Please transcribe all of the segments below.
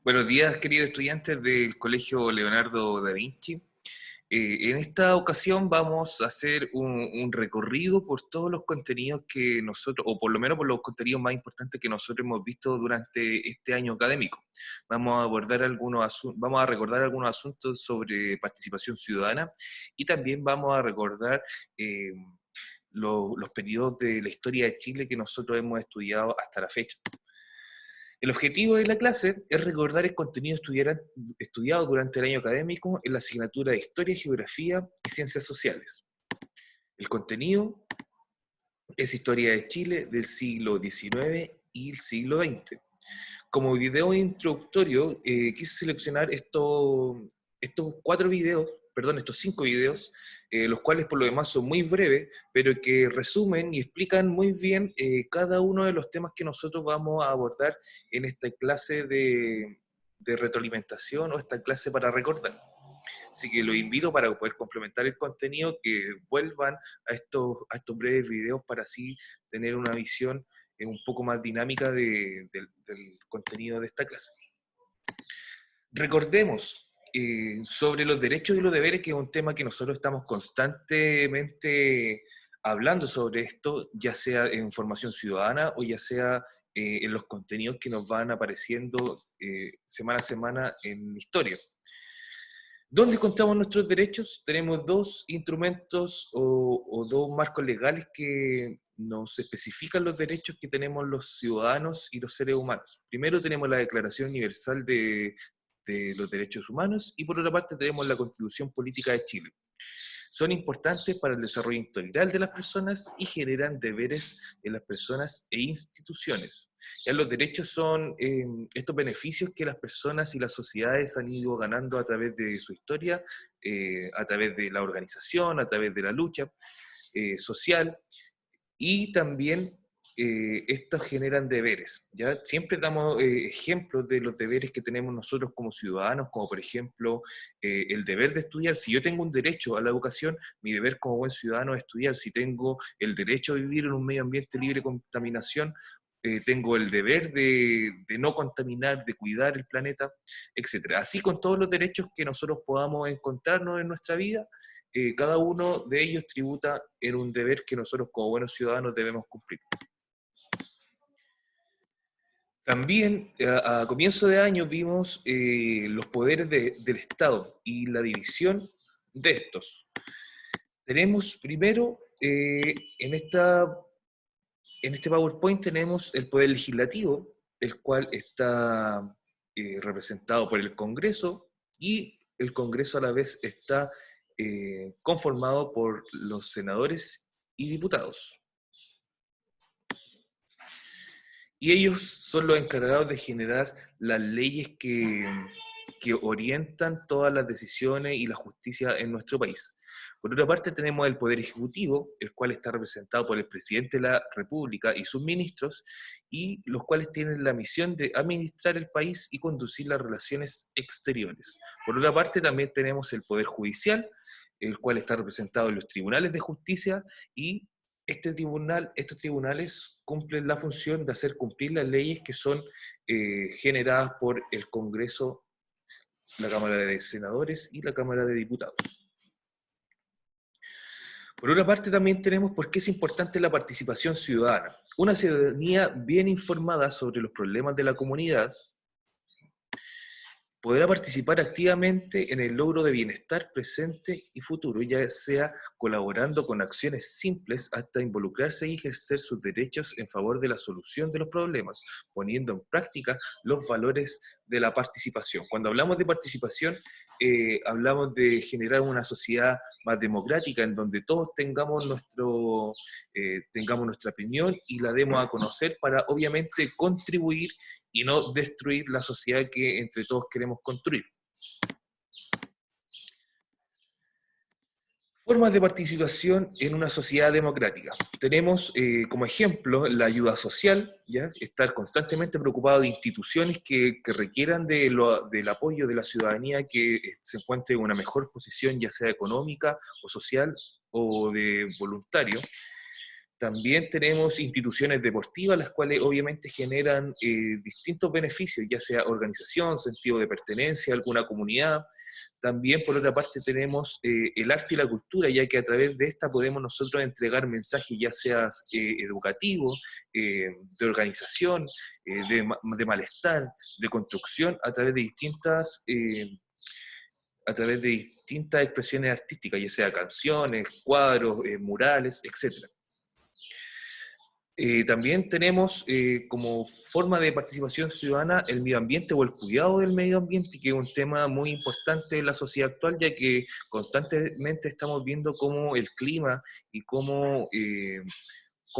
Buenos días, queridos estudiantes del Colegio Leonardo da Vinci. En esta ocasión vamos a hacer un recorrido por todos los contenidos que nosotros, o por lo menos por los contenidos más importantes que nosotros hemos visto durante este año académico. Vamos a recordar algunos asuntos sobre participación ciudadana y también vamos a recordar eh, los periodos de la historia de Chile que nosotros hemos estudiado hasta la fecha. El objetivo de la clase es recordar el contenido estudiado durante el año académico en la asignatura de Historia, Geografía y Ciencias Sociales. El contenido es Historia de Chile del siglo XIX y el siglo XX. Como video introductorio, quise seleccionar estos 5 videos, los cuales por lo demás son muy breves, pero que resumen y explican muy bien cada uno de los temas que nosotros vamos a abordar en esta clase de retroalimentación o esta clase para recordar. Así que los invito para poder complementar el contenido, que vuelvan a estos breves videos para así tener una visión un poco más dinámica del contenido de esta clase. Recordemos sobre los derechos y los deberes, que es un tema que nosotros estamos constantemente hablando sobre esto, ya sea en formación ciudadana o ya sea en los contenidos que nos van apareciendo semana a semana en historia. ¿Dónde encontramos nuestros derechos? Tenemos dos instrumentos o dos marcos legales que nos especifican los derechos que tenemos los ciudadanos y los seres humanos. Primero tenemos la Declaración Universal de los Derechos Humanos y por otra parte tenemos la Constitución Política de Chile. Son importantes para el desarrollo integral de las personas y generan deberes en las personas e instituciones. Ya los derechos son estos beneficios que las personas y las sociedades han ido ganando a través de su historia, a través de la organización, a través de la lucha social, y también estos generan deberes. ¿Ya? Siempre damos ejemplos de los deberes que tenemos nosotros como ciudadanos, como por ejemplo el deber de estudiar. Si yo tengo un derecho a la educación, mi deber como buen ciudadano es estudiar. Si tengo el derecho a vivir en un medio ambiente libre de contaminación, tengo el deber de no contaminar, de cuidar el planeta, etc. Así con todos los derechos que nosotros podamos encontrarnos en nuestra vida, cada uno de ellos tributa en un deber que nosotros como buenos ciudadanos debemos cumplir. También a comienzo de año vimos los poderes del Estado y la división de estos. Tenemos primero, en este PowerPoint tenemos el poder legislativo, el cual está representado por el Congreso, y el Congreso a la vez está conformado por los senadores y diputados. Y ellos son los encargados de generar las leyes que orientan todas las decisiones y la justicia en nuestro país. Por otra parte tenemos el Poder Ejecutivo, el cual está representado por el Presidente de la República y sus ministros, y los cuales tienen la misión de administrar el país y conducir las relaciones exteriores. Por otra parte también tenemos el Poder Judicial, el cual está representado en los tribunales de justicia, y estos tribunales cumplen la función de hacer cumplir las leyes que son generadas por el Congreso, la Cámara de Senadores y la Cámara de Diputados. Por otra parte también tenemos por qué es importante la participación ciudadana. Una ciudadanía bien informada sobre los problemas de la comunidad podrá participar activamente en el logro de bienestar presente y futuro, ya sea colaborando con acciones simples hasta involucrarse y ejercer sus derechos en favor de la solución de los problemas, poniendo en práctica los valores de la participación. Cuando hablamos de participación, hablamos de generar una sociedad más democrática, en donde todos tengamos nuestra opinión y la demos a conocer para, obviamente, contribuir y no destruir la sociedad que entre todos queremos construir. Formas de participación en una sociedad democrática. Tenemos como ejemplo la ayuda social, ¿ya? Estar constantemente preocupado de instituciones que requieran del apoyo de la ciudadanía, que se encuentre en una mejor posición, ya sea económica o social o de voluntario. También tenemos instituciones deportivas, las cuales obviamente generan distintos beneficios, ya sea organización, sentido de pertenencia a alguna comunidad. También, por otra parte, tenemos el arte y la cultura, ya que a través de esta podemos nosotros entregar mensajes, ya sea educativos, de organización, de malestar, de construcción, a través de distintas expresiones artísticas, ya sea canciones, cuadros, murales, etc. También tenemos como forma de participación ciudadana el medio ambiente o el cuidado del medio ambiente, que es un tema muy importante en la sociedad actual, ya que constantemente estamos viendo cómo el clima y cómo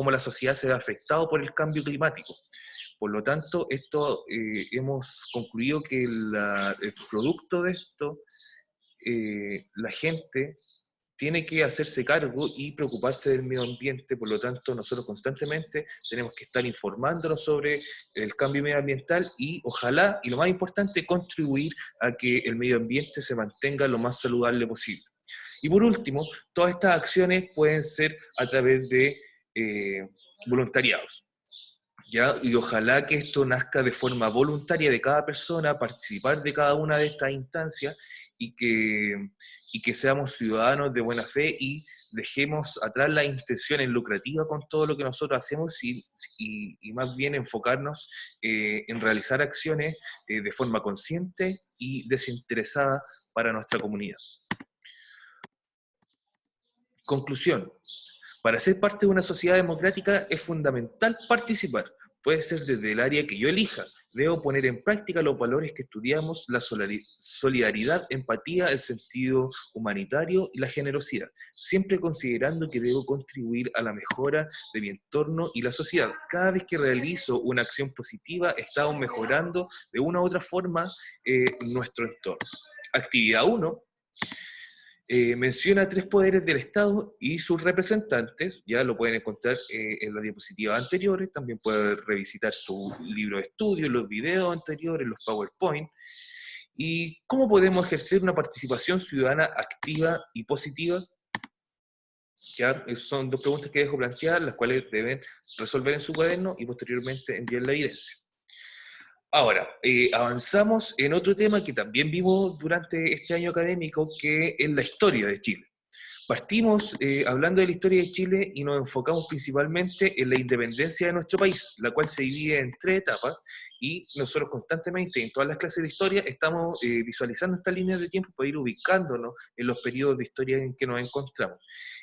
la sociedad se ve afectado por el cambio climático. Por lo tanto, hemos concluido que el producto de esto, la gente tiene que hacerse cargo y preocuparse del medio ambiente. Por lo tanto, nosotros constantemente tenemos que estar informándonos sobre el cambio medioambiental y ojalá, y lo más importante, contribuir a que el medio ambiente se mantenga lo más saludable posible. Y por último, todas estas acciones pueden ser a través de voluntariados. ¿Ya? Y ojalá que esto nazca de forma voluntaria de cada persona, participar de cada una de estas instancias y que seamos ciudadanos de buena fe y dejemos atrás las intenciones lucrativas con todo lo que nosotros hacemos y más bien enfocarnos en realizar acciones de forma consciente y desinteresada para nuestra comunidad. Conclusión. Para ser parte de una sociedad democrática es fundamental participar. Puede ser desde el área que yo elija. Debo poner en práctica los valores que estudiamos, la solidaridad, empatía, el sentido humanitario y la generosidad, siempre considerando que debo contribuir a la mejora de mi entorno y la sociedad. Cada vez que realizo una acción positiva, estamos mejorando de una u otra forma nuestro entorno. Actividad 1. Menciona 3 poderes del Estado y sus representantes, ya lo pueden encontrar en las diapositivas anteriores, también pueden revisitar su libro de estudio, los videos anteriores, los PowerPoint, y cómo podemos ejercer una participación ciudadana activa y positiva. Ya, son 2 preguntas que dejo planteadas, las cuales deben resolver en su cuaderno y posteriormente enviar la evidencia. Ahora, avanzamos en otro tema que también vimos durante este año académico, que es la historia de Chile. Partimos hablando de la historia de Chile y nos enfocamos principalmente en la independencia de nuestro país, la cual se divide en 3 etapas, y nosotros constantemente en todas las clases de historia estamos visualizando estas líneas de tiempo para ir ubicándonos en los periodos de historia en que nos encontramos.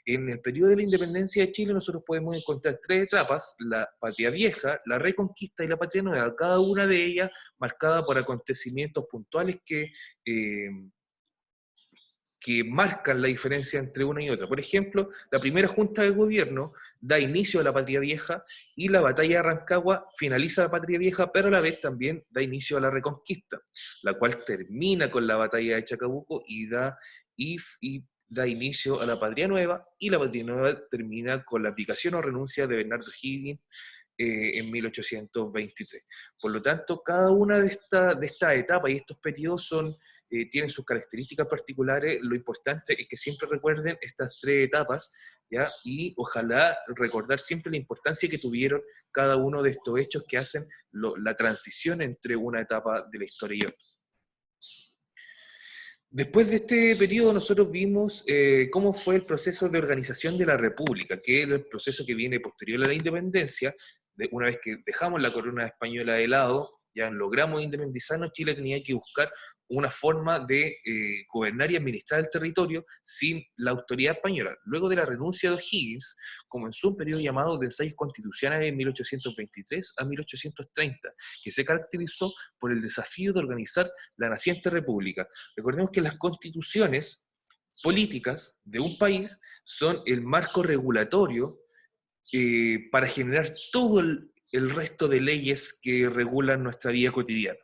En el periodo de la independencia de Chile nosotros podemos encontrar 3 etapas: la patria vieja, la reconquista y la patria nueva, cada una de ellas marcada por acontecimientos puntuales que marcan la diferencia entre una y otra. Por ejemplo, la primera junta de gobierno da inicio a la Patria Vieja y la batalla de Rancagua finaliza la Patria Vieja, pero a la vez también da inicio a la Reconquista, la cual termina con la batalla de Chacabuco y da inicio a la Patria Nueva, y la Patria Nueva termina con la abdicación o renuncia de Bernardo Higgins en 1823. Por lo tanto, cada una de estas etapas y estos periodos tienen sus características particulares. Lo importante es que siempre recuerden estas 3 etapas, ¿ya? Y ojalá recordar siempre la importancia que tuvieron cada uno de estos hechos que hacen la transición entre una etapa de la historia y otra. Después de este periodo nosotros vimos cómo fue el proceso de organización de la República, que es el proceso que viene posterior a la independencia. Una vez que dejamos la corona española de lado, ya logramos independizarnos, Chile tenía que buscar una forma de gobernar y administrar el territorio sin la autoridad española. Luego de la renuncia de O'Higgins, comenzó un periodo llamado de ensayos constitucionales en 1823 a 1830, que se caracterizó por el desafío de organizar la naciente república. Recordemos que las constituciones políticas de un país son el marco regulatorio para generar todo el resto de leyes que regulan nuestra vida cotidiana.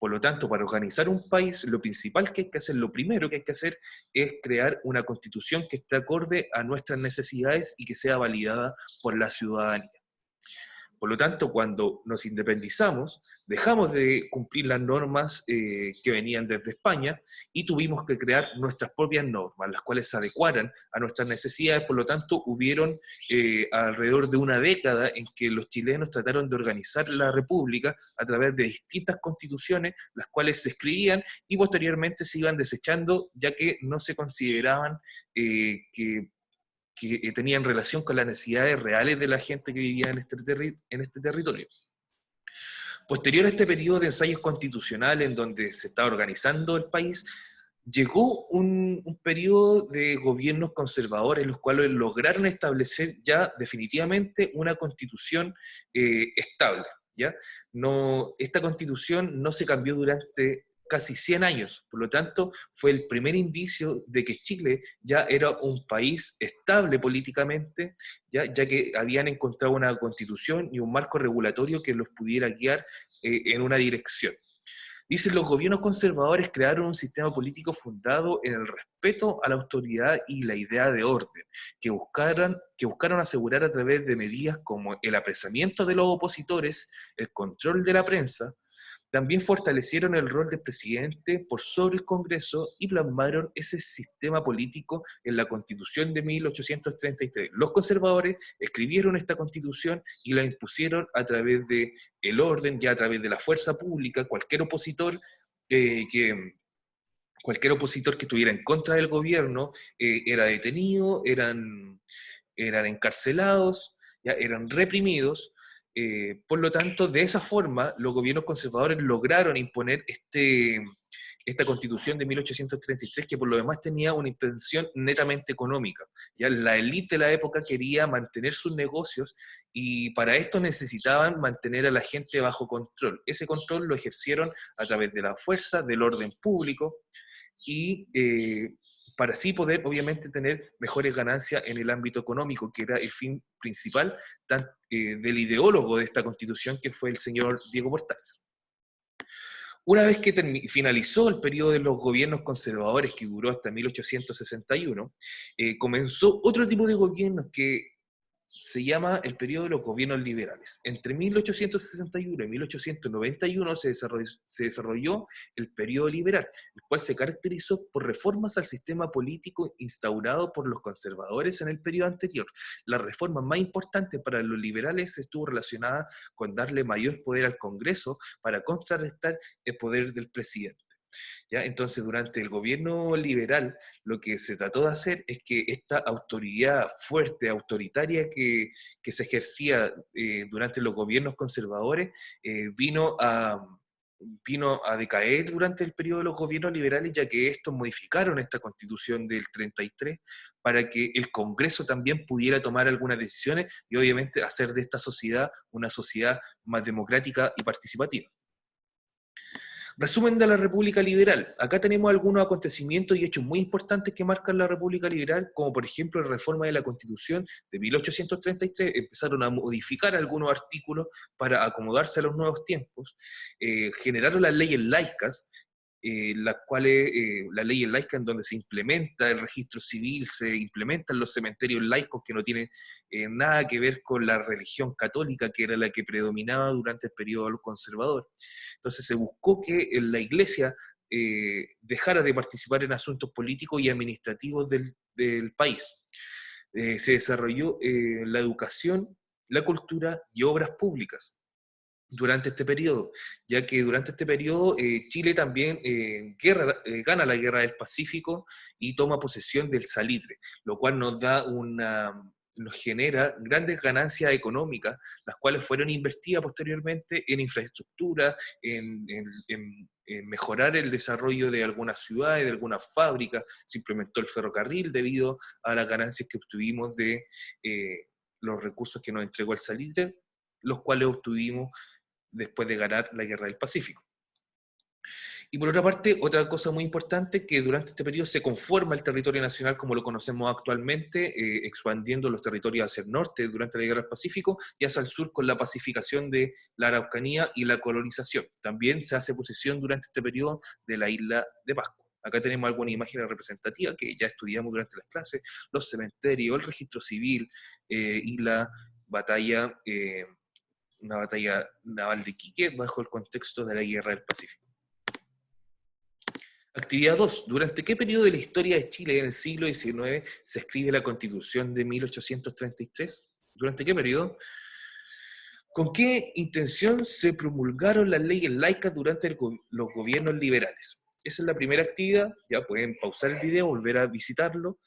Por lo tanto, para organizar un país, lo principal que hay que hacer, lo primero que hay que hacer es crear una constitución que esté acorde a nuestras necesidades y que sea validada por la ciudadanía. Por lo tanto, cuando nos independizamos, dejamos de cumplir las normas que venían desde España y tuvimos que crear nuestras propias normas, las cuales se adecuaran a nuestras necesidades. Por lo tanto, hubieron alrededor de una década en que los chilenos trataron de organizar la república a través de distintas constituciones, las cuales se escribían y posteriormente se iban desechando, ya que no se consideraban que tenían relación con las necesidades reales de la gente que vivía en este territorio. Posterior a este periodo de ensayos constitucionales en donde se estaba organizando el país, llegó un periodo de gobiernos conservadores, los cuales lograron establecer ya definitivamente una constitución estable. ¿Ya? No, esta constitución no se cambió durante casi 100 años, por lo tanto fue el primer indicio de que Chile ya era un país estable políticamente, ya que habían encontrado una constitución y un marco regulatorio que los pudiera guiar en una dirección. Dicen, los gobiernos conservadores crearon un sistema político fundado en el respeto a la autoridad y la idea de orden, que buscaron asegurar a través de medidas como el apresamiento de los opositores, el control de la prensa. También fortalecieron el rol del presidente por sobre el Congreso y plasmaron ese sistema político en la Constitución de 1833. Los conservadores escribieron esta Constitución y la impusieron a través del orden, ya a través de la fuerza pública. Eh, que, cualquier opositor que estuviera en contra del gobierno era detenido, eran encarcelados, ya eran reprimidos. Por lo tanto, de esa forma, los gobiernos conservadores lograron imponer esta constitución de 1833, que por lo demás tenía una intención netamente económica. Ya la élite de la época quería mantener sus negocios y para esto necesitaban mantener a la gente bajo control. Ese control lo ejercieron a través de la fuerza, del orden público y para así poder, obviamente, tener mejores ganancias en el ámbito económico, que era el fin principal del ideólogo de esta constitución, que fue el señor Diego Portales. Una vez que finalizó el periodo de los gobiernos conservadores, que duró hasta 1861, comenzó otro tipo de gobiernos que se llama el periodo de los gobiernos liberales. Entre 1861 y 1891 se desarrolló el periodo liberal, el cual se caracterizó por reformas al sistema político instaurado por los conservadores en el periodo anterior. La reforma más importante para los liberales estuvo relacionada con darle mayor poder al Congreso para contrarrestar el poder del presidente. ¿Ya? Entonces, durante el gobierno liberal, lo que se trató de hacer es que esta autoridad fuerte, autoritaria que se ejercía durante los gobiernos conservadores, vino a decaer durante el periodo de los gobiernos liberales, ya que estos modificaron esta constitución del 33 para que el Congreso también pudiera tomar algunas decisiones y obviamente hacer de esta sociedad una sociedad más democrática y participativa. Resumen de la República Liberal. Acá tenemos algunos acontecimientos y hechos muy importantes que marcan la República Liberal, como por ejemplo la reforma de la Constitución de 1833. Empezaron a modificar algunos artículos para acomodarse a los nuevos tiempos. Generaron las leyes laicas, las cuales, la ley laica en donde se implementa el registro civil, se implementan los cementerios laicos que no tienen nada que ver con la religión católica, que era la que predominaba durante el periodo conservador. Entonces se buscó que la iglesia dejara de participar en asuntos políticos y administrativos del país. Se desarrolló la educación, la cultura y obras públicas durante este periodo, ya que durante este periodo Chile también gana la Guerra del Pacífico y toma posesión del salitre, lo cual nos genera grandes ganancias económicas, las cuales fueron invertidas posteriormente en infraestructura, en mejorar el desarrollo de algunas ciudades, de algunas fábricas. Se implementó el ferrocarril debido a las ganancias que obtuvimos de los recursos que nos entregó el salitre, los cuales obtuvimos después de ganar la Guerra del Pacífico. Y por otra parte, otra cosa muy importante, que durante este periodo se conforma el territorio nacional como lo conocemos actualmente, expandiendo los territorios hacia el norte durante la Guerra del Pacífico y hacia el sur con la pacificación de la Araucanía y la colonización. También se hace posesión durante este periodo de la isla de Pascua. Acá tenemos alguna imagen representativa que ya estudiamos durante las clases, los cementerios, el registro civil y la batalla una batalla naval de Iquique bajo el contexto de la Guerra del Pacífico. Actividad 2. ¿Durante qué periodo de la historia de Chile en el siglo XIX se escribe la Constitución de 1833? ¿Durante qué periodo? ¿Con qué intención se promulgaron las leyes laicas durante los gobiernos liberales? Esa es la primera actividad. Ya pueden pausar el video, volver a visitarlo,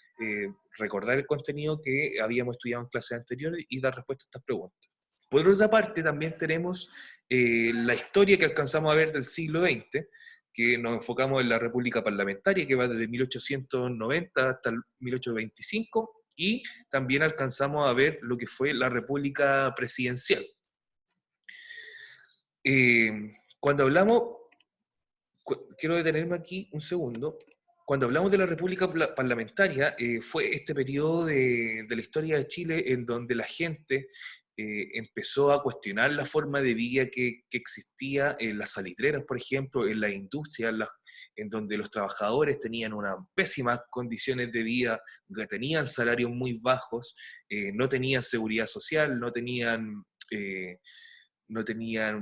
recordar el contenido que habíamos estudiado en clases anteriores y dar respuesta a estas preguntas. Por otra parte, también tenemos la historia que alcanzamos a ver del siglo XX, que nos enfocamos en la República Parlamentaria, que va desde 1890 hasta el 1825, y también alcanzamos a ver lo que fue la República Presidencial. Cuando hablamos, quiero detenerme aquí un segundo, cuando hablamos de la República Parlamentaria, fue este periodo de la historia de Chile en donde la gente empezó a cuestionar la forma de vida que existía en las salitreras, por ejemplo, en la industria, en donde los trabajadores tenían unas pésimas condiciones de vida, que tenían salarios muy bajos, no tenían seguridad social, no tenían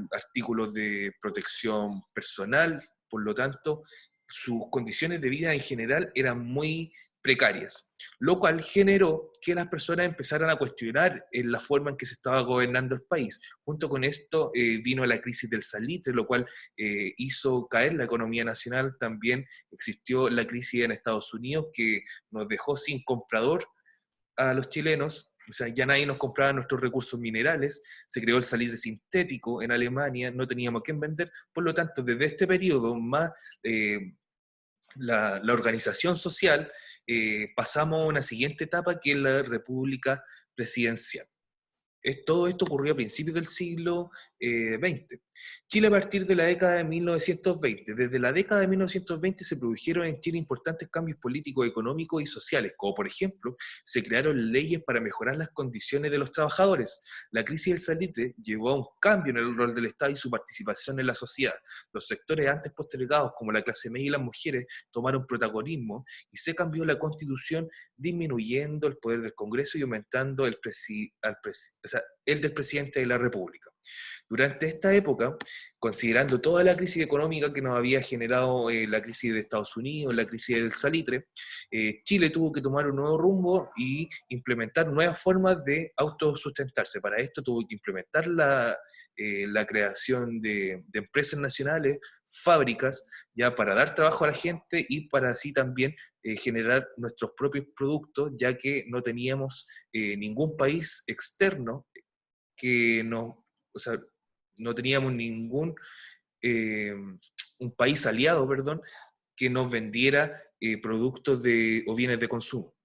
artículos de protección personal, por lo tanto, sus condiciones de vida en general eran muy precarias, lo cual generó que las personas empezaran a cuestionar la forma en que se estaba gobernando el país. Junto con esto vino la crisis del salitre, lo cual hizo caer la economía nacional. También existió la crisis en Estados Unidos, que nos dejó sin comprador a los chilenos. O sea, ya nadie nos compraba nuestros recursos minerales, se creó el salitre sintético en Alemania, no teníamos que vender, por lo tanto, desde este periodo más la organización social, pasamos a una siguiente etapa que es la República Presidencial. Todo esto ocurrió a principios del siglo XX. Chile a partir de la década de 1920. Desde la década de 1920 se produjeron en Chile importantes cambios políticos, económicos y sociales, como por ejemplo, se crearon leyes para mejorar las condiciones de los trabajadores. La crisis del salitre llevó a un cambio en el rol del Estado y su participación en la sociedad. Los sectores antes postergados, como la clase media y las mujeres, tomaron protagonismo y se cambió la Constitución, disminuyendo el poder del Congreso y aumentando el del presidente de la República. Durante esta época, considerando toda la crisis económica que nos había generado la crisis de Estados Unidos, la crisis del salitre, Chile tuvo que tomar un nuevo rumbo y implementar nuevas formas de autosustentarse. Para esto tuvo que implementar la creación de empresas nacionales, fábricas, ya para dar trabajo a la gente y para así también generar nuestros propios productos, ya que no teníamos ningún país externo que no, o sea, no teníamos un país aliado, perdón, que nos vendiera productos o bienes de consumo.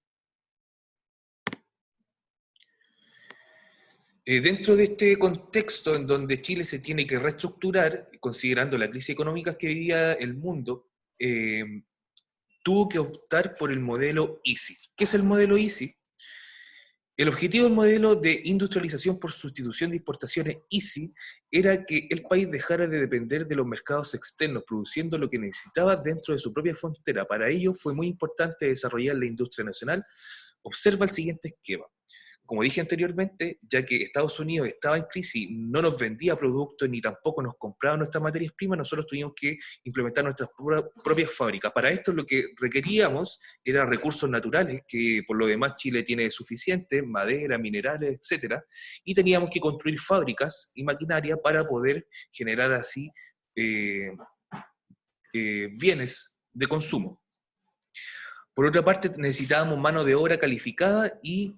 Dentro de este contexto en donde Chile se tiene que reestructurar, considerando la crisis económica que vivía el mundo, tuvo que optar por el modelo EASY. ¿Qué es el modelo EASY? El objetivo del modelo de industrialización por sustitución de importaciones EASY era que el país dejara de depender de los mercados externos, produciendo lo que necesitaba dentro de su propia frontera. Para ello fue muy importante desarrollar la industria nacional. Observa el siguiente esquema. Como dije anteriormente, ya que Estados Unidos estaba en crisis, no nos vendía productos ni tampoco nos compraba nuestras materias primas, nosotros tuvimos que implementar nuestras propias fábricas. Para esto lo que requeríamos eran recursos naturales, que por lo demás Chile tiene suficiente, madera, minerales, etc. Y teníamos que construir fábricas y maquinaria para poder generar así bienes de consumo. Por otra parte, necesitábamos mano de obra calificada y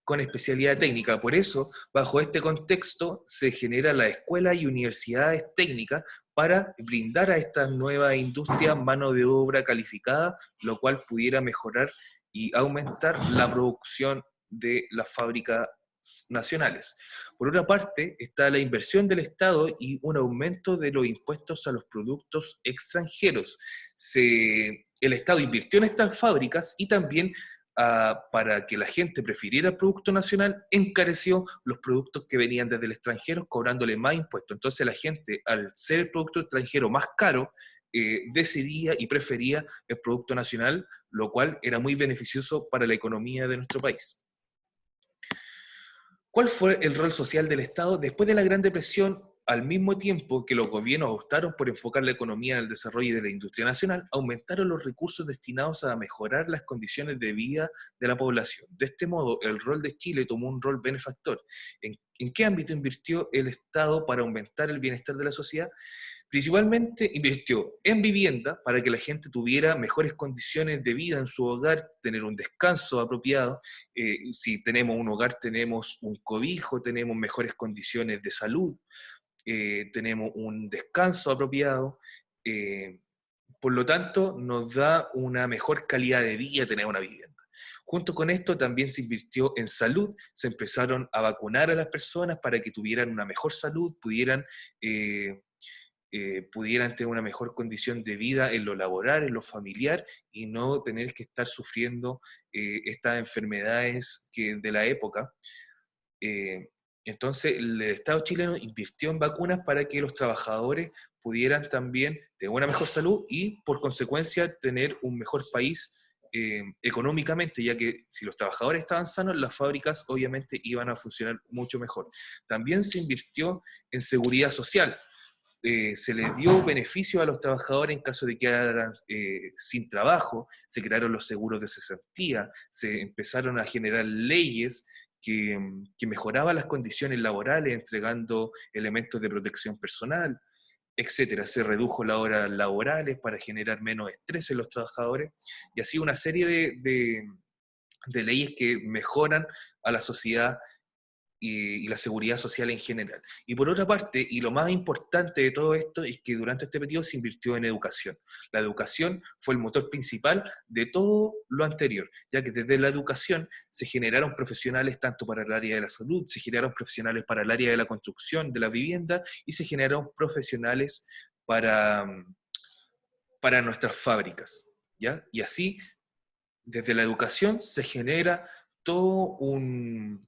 con especialidad técnica. Por eso, bajo este contexto, se genera la escuela y universidades técnicas para brindar a estas nuevas industrias mano de obra calificada, lo cual pudiera mejorar y aumentar la producción de las fábricas nacionales. Por otra parte, está la inversión del Estado y un aumento de los impuestos a los productos extranjeros. El Estado invirtió en estas fábricas y también para que la gente prefiriera el producto nacional, encareció los productos que venían desde el extranjero, cobrándole más impuestos. Entonces la gente, al ser el producto extranjero más caro, decidía y prefería el producto nacional, lo cual era muy beneficioso para la economía de nuestro país. ¿Cuál fue el rol social del Estado después de la Gran Depresión? Al mismo tiempo que los gobiernos optaron por enfocar la economía en el desarrollo de la industria nacional, aumentaron los recursos destinados a mejorar las condiciones de vida de la población. De este modo, el rol de Chile tomó un rol benefactor. ¿En qué ámbito invirtió el Estado para aumentar el bienestar de la sociedad? Principalmente invirtió en vivienda para que la gente tuviera mejores condiciones de vida en su hogar, tener un descanso apropiado. Si tenemos un hogar, tenemos un cobijo, tenemos mejores condiciones de salud, tenemos un descanso apropiado. eh, por lo tanto, nos da una mejor calidad de vida tener una vivienda. Junto con esto también se invirtió en salud, se empezaron a vacunar a las personas para que tuvieran una mejor salud, eh, pudieran tener una mejor condición de vida en lo laboral, en lo familiar, y no tener que estar sufriendo estas enfermedades de la época. Eh, entonces, el Estado chileno invirtió en vacunas para que los trabajadores pudieran también tener una mejor salud y, por consecuencia, tener un mejor país económicamente, ya que si los trabajadores estaban sanos, las fábricas obviamente iban a funcionar mucho mejor. También se invirtió en seguridad social. Se les dio beneficio a los trabajadores en caso de que quedaran sin trabajo, se crearon los seguros de cesantía, se empezaron a generar leyes que mejoraban las condiciones laborales, entregando elementos de protección personal, etcétera. Se redujo las horas laborales para generar menos estrés en los trabajadores, y así una serie de leyes que mejoran a la sociedad y la seguridad social en general. Y por otra parte, y lo más importante de todo esto, es que durante este periodo se invirtió en educación. La educación fue el motor principal de todo lo anterior, ya que desde la educación se generaron profesionales tanto para el área de la salud, se generaron profesionales para el área de la construcción, de la vivienda, y se generaron profesionales para, para nuestras fábricas, ¿ya? Y así, desde la educación se genera todo un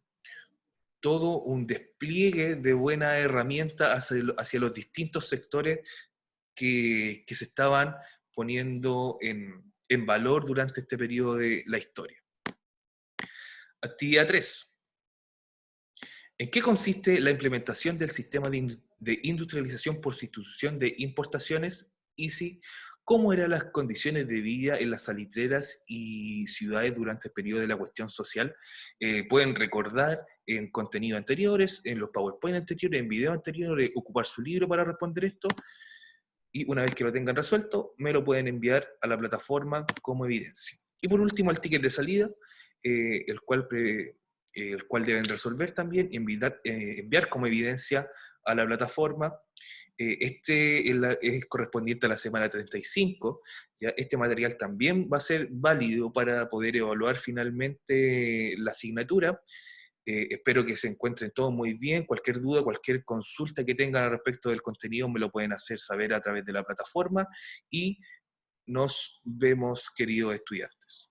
todo un despliegue de buenas herramientas hacia los distintos sectores que se estaban poniendo en valor durante este periodo de la historia. Actividad 3. ¿En qué consiste la implementación del sistema de industrialización por sustitución de importaciones? Y si, ¿cómo eran las condiciones de vida en las salitreras y ciudades durante el periodo de la cuestión social? Pueden recordar en contenidos anteriores, en los PowerPoint anteriores, en videos anteriores, ocupar su libro para responder esto, y una vez que lo tengan resuelto, me lo pueden enviar a la plataforma como evidencia. Y por último, el ticket de salida, eh, el, cual el cual deben resolver también, enviar como evidencia a la plataforma. Es correspondiente a la semana 35. ¿Ya? Este material también va a ser válido para poder evaluar finalmente la asignatura. Espero que se encuentren todos muy bien. Cualquier duda, cualquier consulta que tengan al respecto del contenido me lo pueden hacer saber a través de la plataforma, y nos vemos, queridos estudiantes.